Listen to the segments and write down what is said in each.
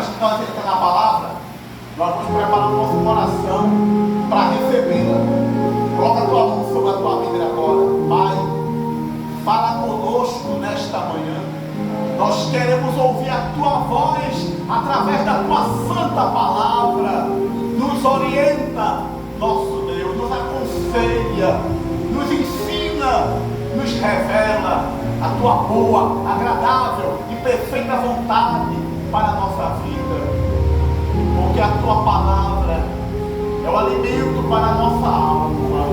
antes de nós entrar na palavra, nós vamos preparar o nosso coração para recebê-la. Coloca a tua mão sobre a tua vida agora. Pai, fala conosco nesta manhã. Nós queremos ouvir a tua voz através da tua santa palavra. Nos orienta, nosso Deus, nos aconselha, nos ensina, nos revela a tua boa, agradável e perfeita vontade para a nossa vida. Porque a tua palavra é o alimento para a nossa alma.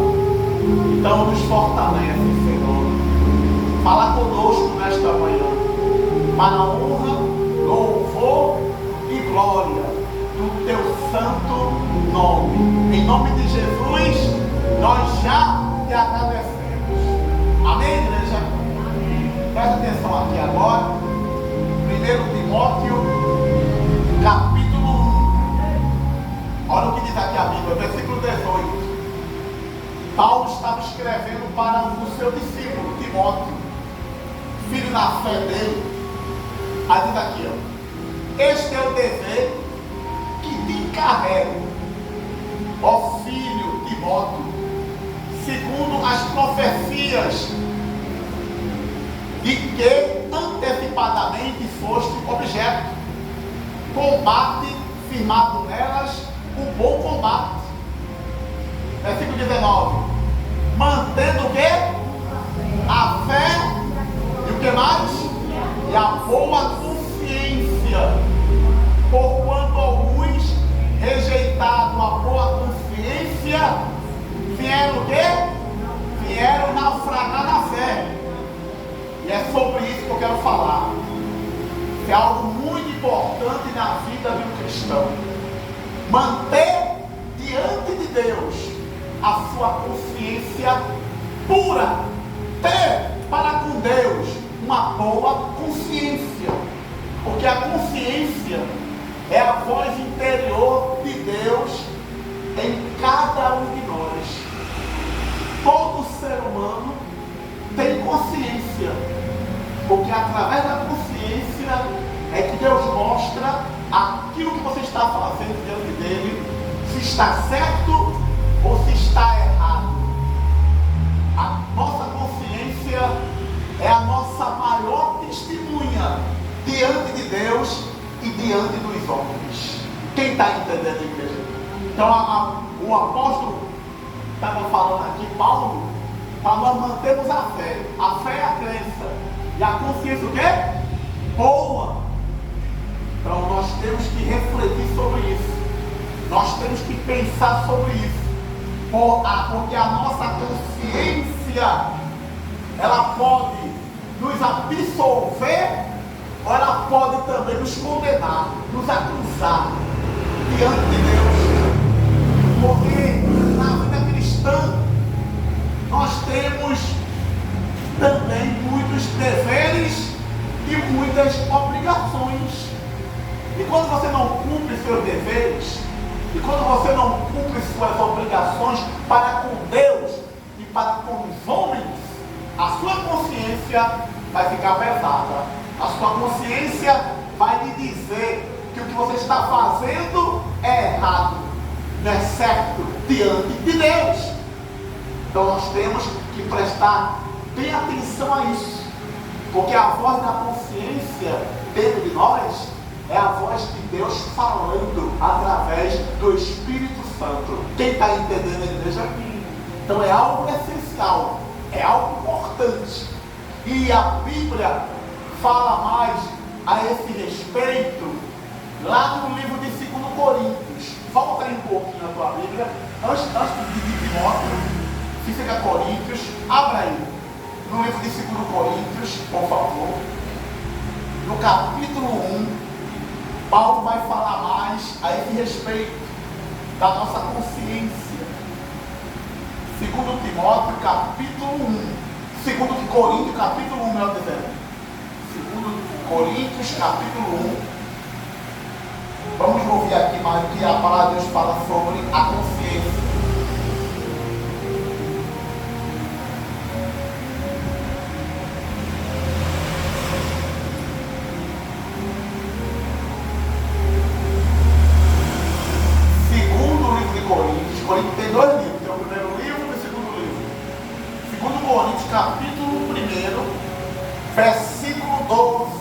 Então nos fortalece, Senhor. Fala conosco nesta manhã, para a honra, louvor e glória do teu santo nome. Em nome de Jesus, nós já te agradecemos. Amém, igreja? Amém. Presta atenção aqui agora. 1 Timóteo, capítulo 1. Olha o que diz aqui a Bíblia, versículo 18. Paulo estava escrevendo para o seu discípulo, Timóteo, filho na fé dele. Aí diz aqui, ó: este é o dever que te encarrego, ó filho Timóteo, segundo as profecias de que antecipadamente foste objeto. Combate firmado nelas o bom combate. Versículo 19. Mantendo o quê? A fé e o que mais? E a boa consciência. Porquanto alguns, rejeitado a boa consciência, vieram o quê? Vieram naufragar na fé. E é sobre isso que eu quero falar. É algo muito importante na vida de um cristão. Manter diante de Deus a sua consciência pura. Ter para com Deus uma boa consciência. Porque a consciência é a voz interior de Deus em cada um de nós. Todo ser humano tem consciência, porque através da consciência é que Deus mostra aquilo que você está fazendo diante dele, se está certo ou se está errado. A nossa consciência é a nossa maior testemunha diante de Deus e diante dos homens. Quem está entendendo, igreja? Então o apóstolo estava falando aqui, Paulo, para nós mantermos a fé. A fé é a crença. E a consciência o quê? Boa. Então nós temos que refletir sobre isso. Nós temos que pensar sobre isso. Porque a nossa consciência, ela pode nos absolver, ou ela pode também nos condenar, nos acusar diante de Deus. Porque na vida cristã nós temos também muitos deveres e muitas obrigações. E quando você não cumpre seus deveres, e quando você não cumpre suas obrigações para com Deus e para com os homens, a sua consciência vai ficar pesada. A sua consciência vai lhe dizer que o que você está fazendo é errado, não é certo diante de Deus. Então nós temos que prestar bem atenção a isso, porque a voz da consciência dentro de nós é a voz de Deus falando através do Espírito Santo. Quem está entendendo a igreja aqui? Então é algo essencial, é algo importante. E a Bíblia fala mais a esse respeito lá no livro de 2 Coríntios. Volta aí um pouquinho na tua Bíblia, antes de Timóteo. 2 Coríntios, abra aí no livro de 2 Coríntios, por favor. No capítulo 1, Paulo vai falar mais a esse respeito da nossa consciência. 2 Timóteo, capítulo 1. 2 Coríntios, capítulo 1, melhor dizendo. 2 Coríntios, capítulo 1. Vamos ouvir aqui mais o que a palavra de Deus fala sobre a consciência. capítulo 1, versículo 12.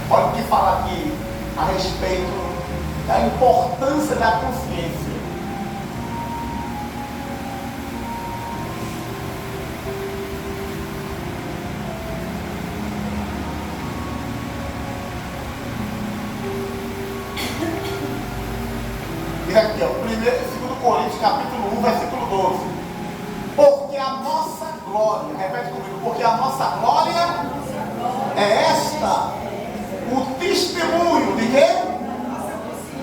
Olha o que fala aqui a respeito da importância da consciência. Diz aqui, ó, 2 Coríntios, capítulo 1, versículo 12. Porque a nossa glória, repete comigo, porque a nossa glória é esta, o testemunho de quê?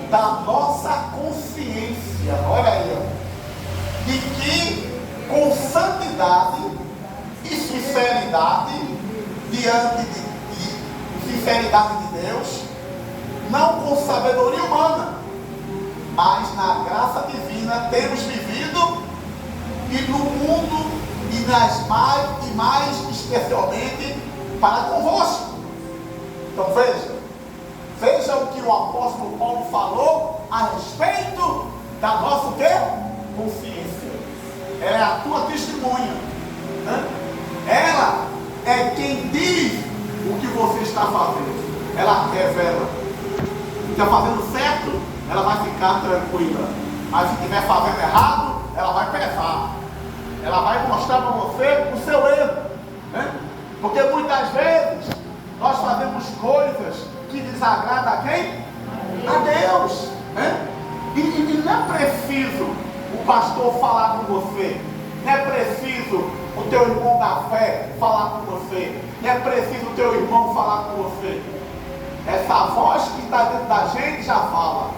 Da nossa consciência. Olha aí, ó. De que com santidade e sinceridade diante de sinceridade de Deus, não com sabedoria humana, mas na graça divina temos vivido, e no mundo e mais especialmente para convosco. Então veja o que o apóstolo Paulo falou a respeito da nossa o quê? Consciência. Ela é a tua testemunha, né? Ela é quem diz o que você está fazendo. Ela revela. Se está fazendo certo, ela vai ficar tranquila. Mas se estiver fazendo errado, ela vai pesar. Ela vai mostrar para você o seu erro, né? Porque muitas vezes nós fazemos coisas que desagradam a quem? A Deus, né? E não é preciso o pastor falar com você, não é preciso o teu irmão da fé falar com você, não é preciso o teu irmão falar com você. Essa voz que está dentro da gente já fala,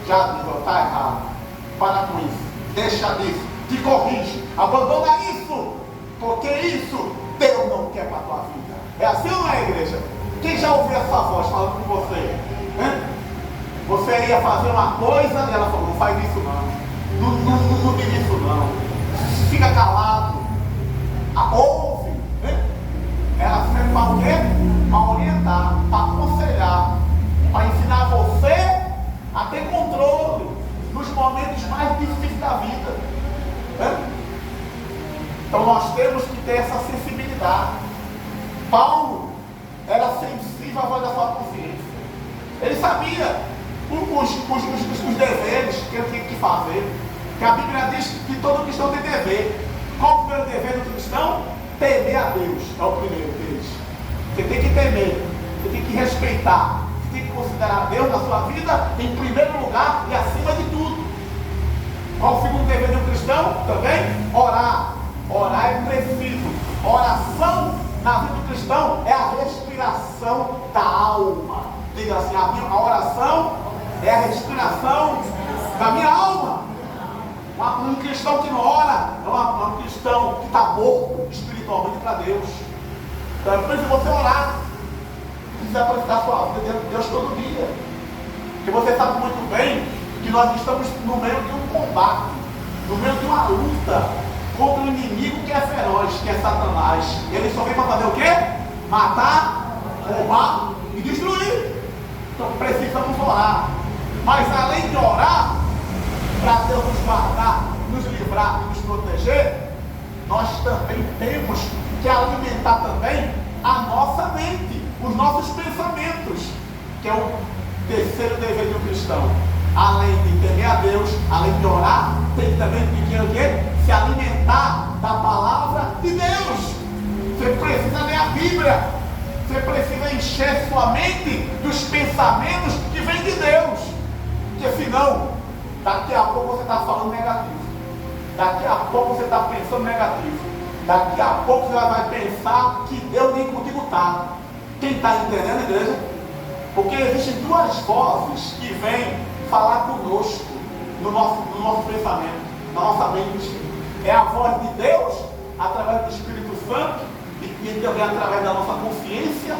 já diz, está errado, para com isso, deixa disso, te corrige, abandona isso, porque isso Deus não quer para a tua vida. É assim ou não é, igreja? Quem já ouviu essa voz falando com você? Né? Você ia fazer uma coisa e ela falou, não faz isso não. Não diz isso não. Fica calado. Ouve. Né? Ela serve para o quê? Para orientar, para aconselhar, para ensinar você a ter controle nos momentos mais difíceis da vida. Né? Então nós temos que ter essa sensibilidade. Paulo era sensível à voz da sua consciência. Ele sabia os deveres que ele tinha que fazer. Que a Bíblia diz que todo cristão tem dever. Qual o primeiro dever do cristão? Temer a Deus. É o primeiro deles. Você tem que temer, você tem que respeitar, você tem que considerar Deus na sua vida em primeiro lugar e acima de tudo. Qual o segundo dever do cristão? Também orar. Orar é preciso. Oração na vida do cristão é a respiração da alma. Diga assim, a oração é a respiração da minha alma. Um cristão que não ora é um cristão que está morto espiritualmente para Deus. Então é preciso você orar. Precisa apresentar sua vida diante de Deus todo dia. Porque você sabe muito bem que nós estamos no meio de um combate, no meio de uma luta contra o inimigo que é feroz, que é Satanás. Ele só vem para fazer o quê? Matar, roubar e destruir. Então precisamos orar. Mas além de orar, para Deus nos guardar, nos livrar e nos proteger, nós também temos que alimentar também a nossa mente, os nossos pensamentos, que é o terceiro dever de um cristão. Além de temer a Deus, além de orar, tem também que se alimentar da palavra de Deus. Você precisa ler a Bíblia. Você precisa encher sua mente dos pensamentos que vêm de Deus. Porque senão, daqui a pouco você está falando negativo. Daqui a pouco você está pensando negativo. Daqui a pouco você vai pensar que Deus nem contigo está. Quem está entendendo, igreja? Porque existem duas vozes que vêm falar conosco no nosso pensamento, na nossa mente. É a voz de Deus através do Espírito Santo e também através da nossa consciência,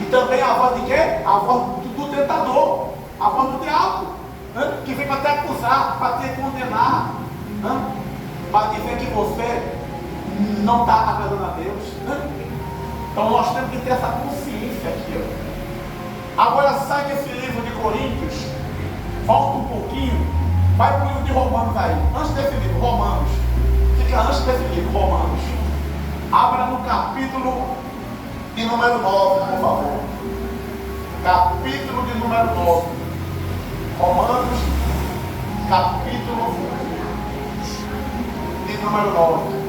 e também a voz de quê? A voz do tentador, a voz do diabo, que vem para te acusar, para te condenar, para dizer que você não está agradando a Deus. Então nós temos que ter essa consciência aqui. Agora sai desse livro de Coríntios, volta um pouquinho, vai para o livro de Romanos aí, antes desse livro, Romanos, fica antes desse livro, Romanos. Abra no capítulo de número 9, por favor. Capítulo de número 9. Romanos, capítulo de número 9.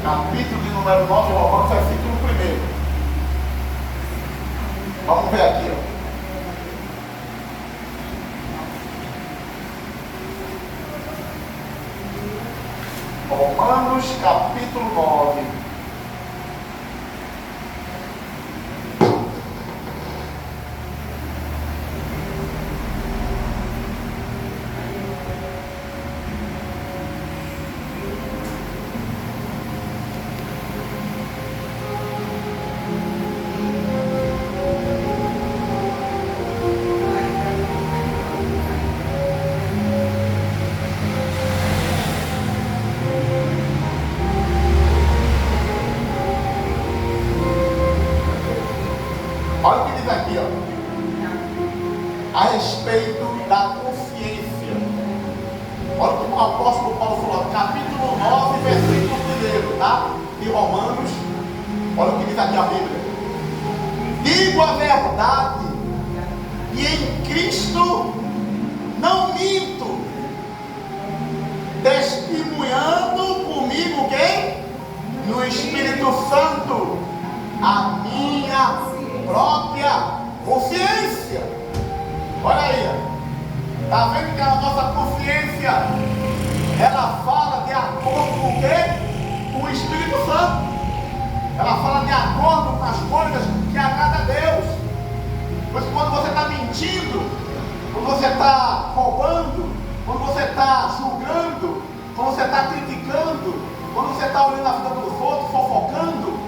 Capítulo de número 9, Romanos, versículo 1. Vamos ver aqui, Romanos, capítulo 9. Olha o que diz aqui, a respeito da consciência. Olha o que o apóstolo Paulo falou, capítulo 9, versículo 1, tá? De Romanos. Olha o que diz aqui a Bíblia. Digo a verdade, e em Cristo não minto, testemunhando comigo quem? No Espírito Santo, a minha própria consciência. Olha aí, está vendo que a nossa consciência ela fala de acordo com o quê? Com o Espírito Santo. Ela fala de acordo com as coisas que agradam a Deus. Pois quando você está mentindo, quando você está roubando, quando você está julgando, quando você está criticando, quando você está olhando a vida dos outros, fofocando,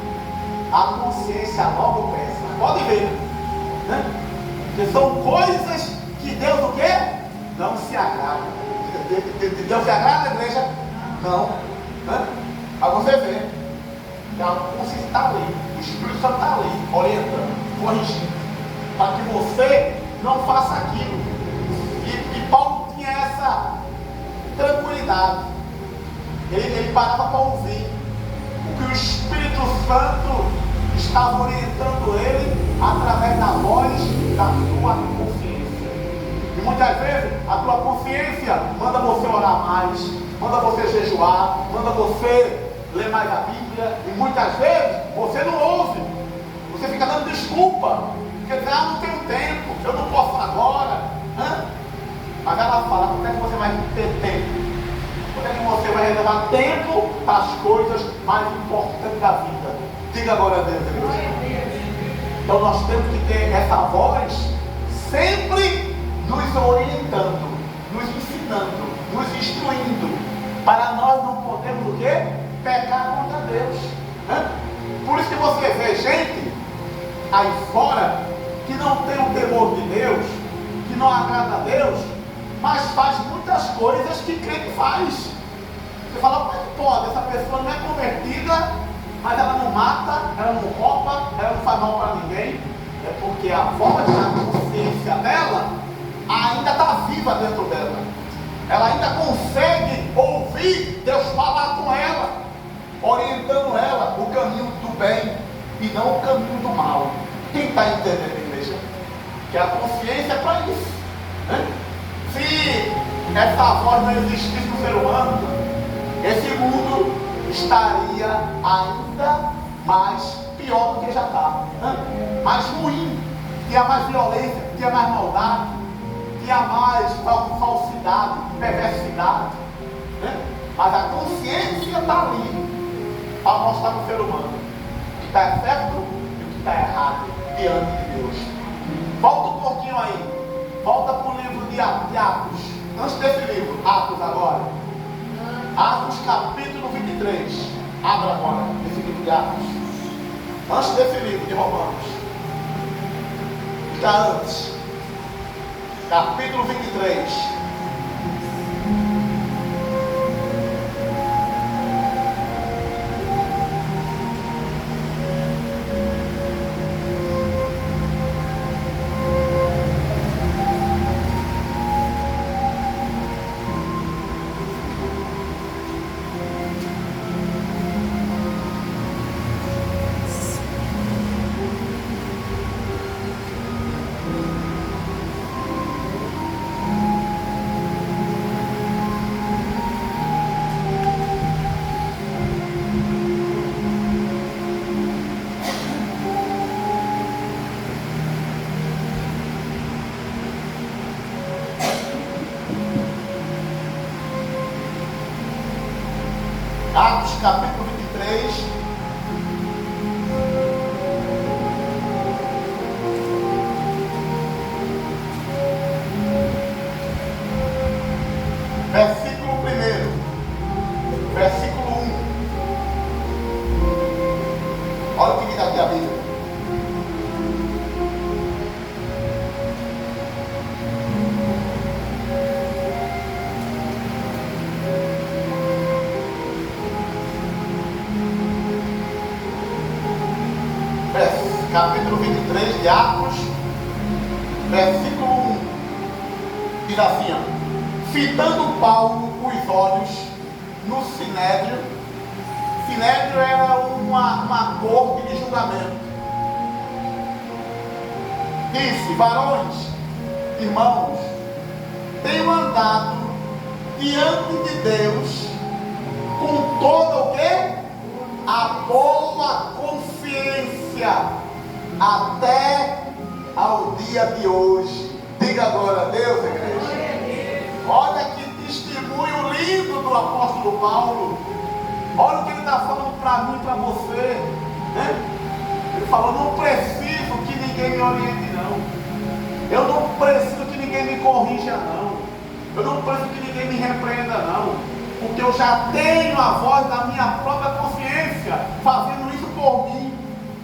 a consciência logo pensa. Pode ver, né? Que são coisas que Deus o quê? Não se agrada. Deus se agrada, igreja? Não. Né? Aí você vê que a consciência está ali, o Espírito Santo está ali, orientando, corrigindo, para que você não faça aquilo. E Paulo tinha essa tranquilidade. Ele parava para ouvir o que o Espírito Santo estava orientando ele através da voz da sua consciência. E muitas vezes a tua consciência manda você orar mais, manda você jejuar, manda você ler mais a Bíblia, e muitas vezes você não ouve, você fica dando desculpa, porque diz, não tenho tempo, eu não posso agora. Mas ela fala, quando é que você vai ter tempo? Quando é que você vai reservar tempo para as coisas mais importantes da vida? Diga agora a Deus, igreja. Então nós temos que ter essa voz sempre nos orientando, nos ensinando, nos instruindo, para nós não podermos o quê? Pecar contra Deus. Por isso que você vê gente aí fora que não tem o temor de Deus, que não agrada a Deus, mas faz muitas coisas que crente faz. Você fala, como é que pode? Essa pessoa não é convertida, mas ela não mata, ela não rouba, ela não faz mal para ninguém. É porque a voz da consciência dela ainda está viva dentro dela. Ela ainda consegue ouvir Deus falar com ela, orientando ela o caminho do bem e não o caminho do mal. Quem está entendendo, igreja? Que a consciência é para isso, né? Se essa voz não existisse no ser humano, esse mundo estaria ainda mais pior do que já está, mais ruim, tinha mais violência, tinha mais maldade, tinha mais falsidade, perversidade, né? Mas a consciência está ali para mostrar para o ser humano o que está certo e o que está errado diante de Deus. Volta um pouquinho aí, volta para o livro de Atos, antes desse livro, Atos agora. Atos capítulo 23. Abra agora esse livro de Atos. Antes desse livro de Romanos. Está antes. Capítulo 23. Atos capítulo 23. Versículo 1. Versículo 1. Olha o que diz aqui a Bíblia. Capítulo 23 de Atos, versículo 1, diz assim, ó, fitando Paulo os olhos no Sinédrio. Sinédrio era uma corte de julgamento. Disse: varões, irmãos, tenho andado diante de Deus com toda o quê? A boa consciência até ao dia de hoje. Diga glória a Deus, igreja. Olha que testemunho lindo do apóstolo Paulo. Olha o que ele está falando para mim e para você, né? Ele falou: não preciso que ninguém me oriente, não. Eu não preciso que ninguém me corrija, não. Eu não preciso que ninguém me repreenda, não. Porque eu já tenho a voz da minha própria consciência fazendo isso por mim.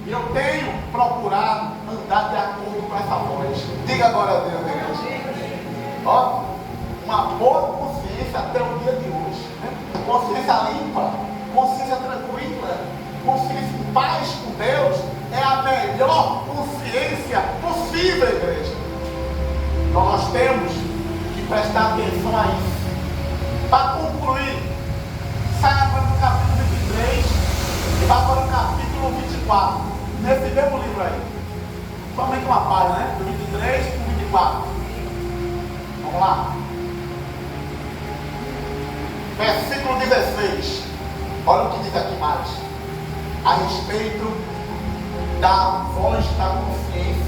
E eu tenho procurado andar de acordo com essa voz. Diga agora a Deus, igreja. Ó, uma boa consciência até o dia de hoje, né? Consciência limpa, consciência tranquila, consciência em paz com Deus é a melhor consciência possível, igreja. Então nós temos que prestar atenção a isso. Para concluir, saia agora no capítulo 23 e vá para o capítulo 24. Nesse mesmo livro aí. Somente uma página, né? Do 23 para o 24. Vamos lá. Versículo 16. Olha o que diz aqui mais. A respeito da voz da consciência.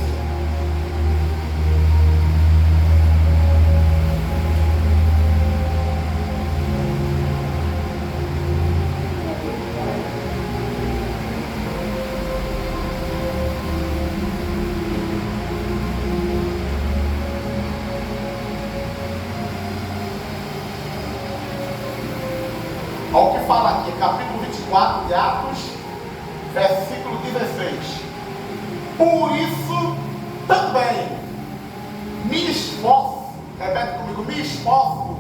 Olha o que fala aqui, capítulo 24 de Atos, versículo 16. Por isso também me esforço, repete comigo, me esforço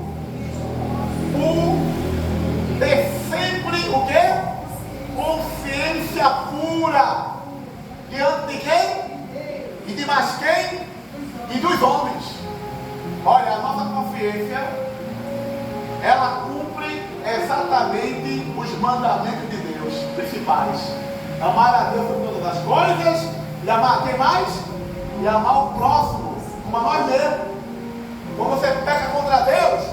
por ter sempre o quê? Consciência pura diante de quem? E de mais quem? E dos homens. Olha, a nossa consciência, ela cumpre exatamente os mandamentos de Deus principais: amar a Deus por todas as coisas, e amar quem mais? E amar o próximo como a nós mesmos. Quando você peca contra Deus,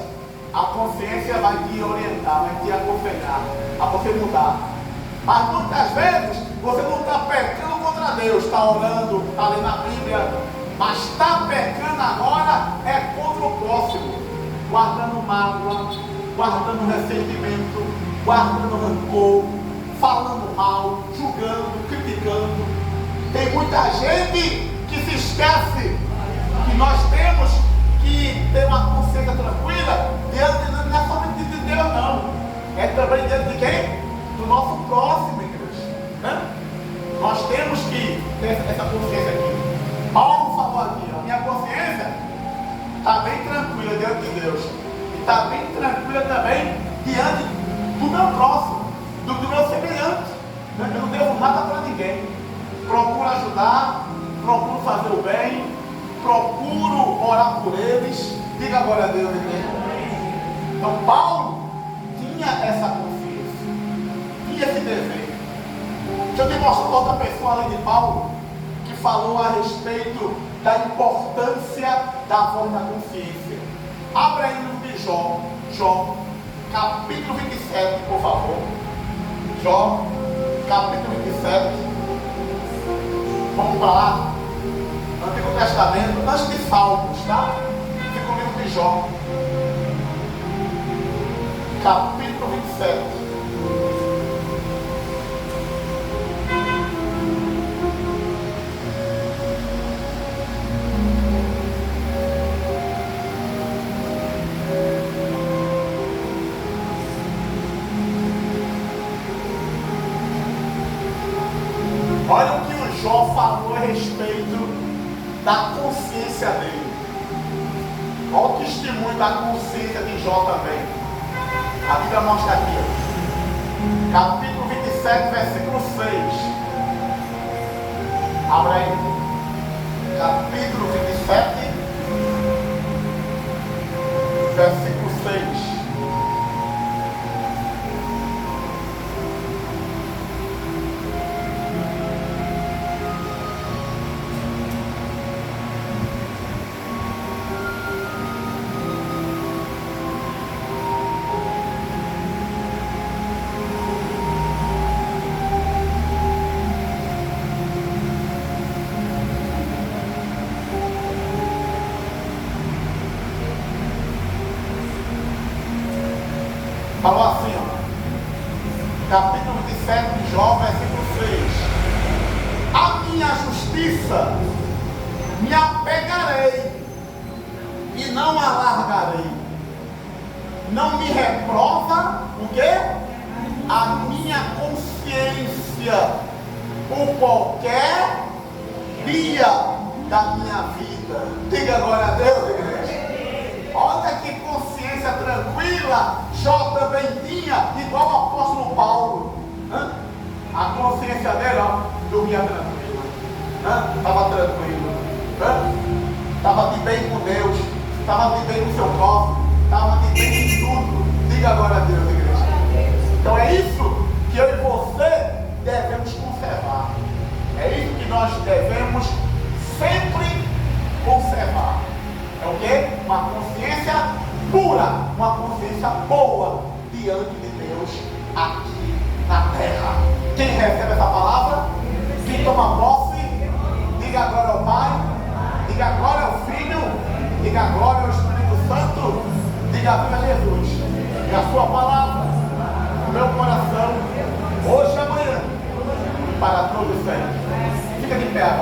a consciência vai te orientar, vai te aconselhar a você mudar. Mas muitas vezes você não está pecando contra Deus, está orando, está lendo a Bíblia, mas está pecando agora é contra o próximo, guardando mágoa, guardando ressentimento, guardando rancor, falando mal, julgando, criticando. Tem muita gente que se esquece que nós temos que ter uma consciência tranquila diante, não é somente de Deus, não. está bem tranquila diante de Deus. E está bem tranquila também diante do meu próximo, do meu semelhante. Eu não devo nada para ninguém. Procuro ajudar, procuro fazer o bem, procuro orar por eles. Diga glória a Deus, igreja. Então Paulo tinha essa consciência, tinha esse dever. Deixa eu te mostrar outra pessoa além de Paulo, que falou a respeito da importância da voz da consciência. Abra aí no livro de Jó, capítulo 27, por favor. Jó, capítulo 27. Vamos para lá. Antigo Testamento, antes de Salmos, tá? Fica o livro de Jó. Capítulo 27. Olha o que o Jó falou a respeito da consciência dele. Olha o testemunho da consciência de Jó também. A Bíblia mostra aqui. Capítulo 27, versículo 6. Abra aí. Capítulo 27, versículo 6. Falou assim, ó, capítulo 27 de Jó, versículo 6. A minha justiça me apegarei e não alargarei. Não me reprova o quê? A minha consciência por qualquer dia da minha vida. Diga glória a Deus, igreja. Olha que consciência tranquila Jó também tinha, igual o apóstolo Paulo. A consciência dele, ó, dormia tranquila. Estava tranquilo. Estava de bem com Deus. Estava de bem com seu próximo. Estava de bem em tudo. Diga agora a Deus, igreja. Então é isso que eu e você devemos conservar. É isso que nós devemos sempre conservar. É o quê? Uma consciência pura, uma consciência boa diante de Deus aqui na terra. Quem recebe essa palavra? Quem toma posse? Diga glória ao Pai, diga glória ao Filho, diga glória ao Espírito Santo, diga viva Jesus. E a sua palavra no meu coração, hoje e amanhã, para todos sempre. Fica de pé agora.